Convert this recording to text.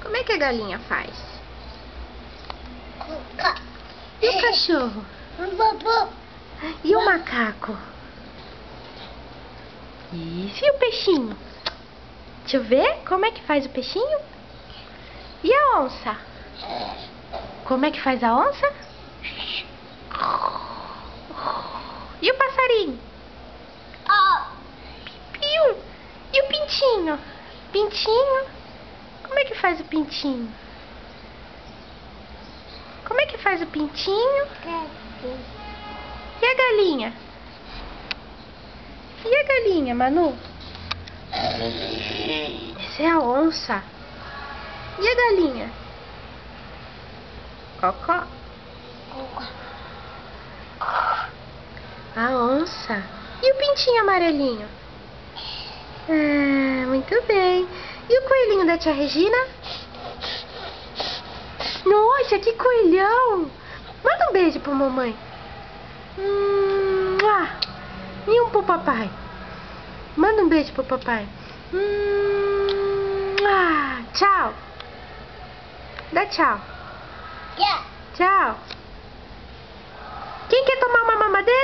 Como é que a galinha faz? E o cachorro? E o macaco? Isso, e o peixinho? Deixa eu ver como é que faz o peixinho. E a onça? Como é que faz a onça? E o passarinho? Piu. E o pintinho? Pintinho? Como é que faz o pintinho? Como é que faz o pintinho? E a galinha? E a galinha, Manu? Essa é a onça. E a galinha? Cocó. A onça. E o pintinho amarelinho? Muito bem. E o coelhinho da tia Regina? Nossa, que coelhão! Manda um beijo pra mamãe. E um pro papai. Manda um beijo pro papai. Tchau. Dá tchau. Tchau. Quem quer tomar uma mamadeira?